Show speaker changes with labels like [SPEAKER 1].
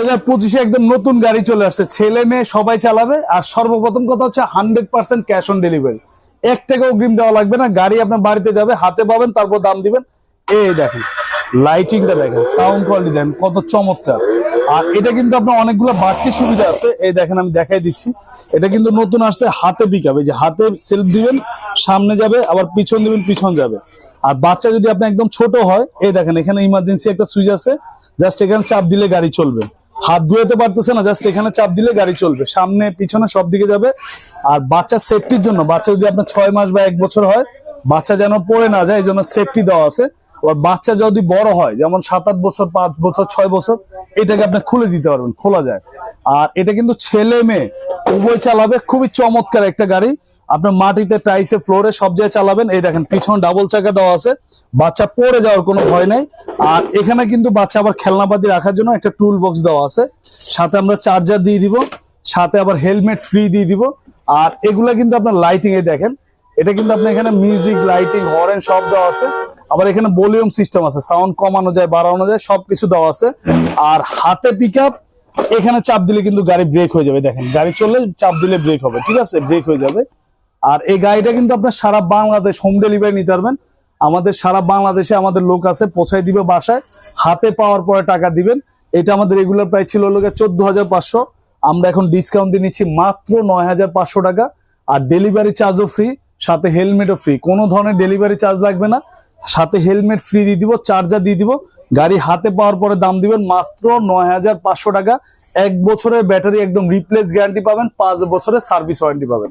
[SPEAKER 1] 2025 একদম নতুন গাড়ি চলে আসছে, ছেলে মেয়ে সবাই চালাবে। আর সর্বপ্রথম কথা হচ্ছে 100% ক্যাশ অন ডেলিভারি, 1 টাকা অগ্রিম দেওয়া লাগবে না। গাড়ি আপনার বাড়িতে যাবে, হাতে পাবেন, তারপর দাম দিবেন। এই দেখেন লাইটিংটা দেখেন, সাউন্ড কোয়ালিটি দেখেন কত চমৎকার। আর এটা কিন্তু আপনার অনেকগুলো বাড়তি সুবিধা আছে, এই দেখেন আমি দেখাই দিচ্ছি। এটা কিন্তু নতুন আসছে হাতে পিকআপ, এই যে হাতে সেলফ দিবেন, সামনে যাবে, আবার পিছন দিবেন, পিছন যাবে। আর বাচ্চা যদি আপনি একদম ছোট হয়, এই দেখেন এখানে ইমার্জেন্সি একটা সুইচ আছে, জাস্ট এখানে চাপ দিলে গাড়ি চলবে। হাত ধুয়েতে পারতেছে না, জাস্ট এখানে চাপ দিলে গাড়ি চলবে, সামনে পিছনে সব দিকে যাবে। আর বাচ্চার সেফটির জন্য, বাচ্চা যদি আপনার 6 মাস বা 1 বছর হয়, বাচ্চা যেন পড়ে না যায়, এই জন্য সেফটি দেওয়া আছে। আর বাচ্চা যদি বড় হয়, যেমন 7-8 বছর, 5 বছর, 6 বছর, এটাকে আপনি খুলে দিতে পারবেন, খোলা যায়। আর এটা কিন্তু ছেলে মেয়ে উভয় চালাবে, খুবই চমৎকার একটা গাড়ি। আপনার মাটিতে, টাইসে, ফ্লোরে সব জায়গায় চালাবেন। এই দেখেন পিছন ডাবল চাকা দেওয়া আছে, বাচ্চা পড়ে যাওয়ার কোনো ভয় নাই। আর এখানে কিন্তু বাচ্চা আবার খেলনাপাতি রাখার জন্য একটা টুল বক্স দেওয়া আছে, সাথে আমরা চার্জার দিয়ে দিব, সাথে আবার হেলমেট ফ্রি দিয়ে দিব। আর এগুলা কিন্তু আপনার লাইটিং, এ দেখেন এটা কিন্তু আপনার এখানে মিউজিক, লাইটিং, হর্ন সব দেওয়া আছে। আবার এখানে ভলিউম সিস্টেম আছে, সাউন্ড কমানো যায়, বাড়ানো যায়, সবকিছু দেওয়া আছে। আর হাতে পিকআপ, এখানে চাপ দিলে কিন্তু গাড়ি ব্রেক হয়ে যাবে। দেখেন গাড়ি চললে চাপ দিলে ব্রেক হবে, ঠিক আছে, ব্রেক হয়ে যাবে। আর এই গাড়িটা কিন্তু আপনার সারা বাংলাদেশ হোম ডেলিভারি নিতে পারবেন। আমাদের সারা বাংলাদেশে আমাদের লোক আছে, পৌঁছায় দিবে বাসায়, হাতে পাওয়ার পরে টাকা দিবেন। এটা আমাদের রেগুলার প্রাইস ছিল 14,500, আমরা এখন ডিসকাউন্ট দিয়ে নিচ্ছি মাত্র 9,500 টাকা। আর ডেলিভারি চার্জও ফ্রি, সাথে হেলমেটও ফ্রি, কোনো ধরনের ডেলিভারি চার্জ লাগবে না, সাথে হেলমেট ফ্রি দিয়ে দিব, চার্জার দিয়ে দিব। গাড়ি হাতে পাওয়ার পরে দাম দিবেন মাত্র 9,500 টাকা। 1 বছরের ব্যাটারি একদম রিপ্লেস গ্যারান্টি পাবেন, 5 বছরের সার্ভিস ওয়ারেন্টি পাবেন।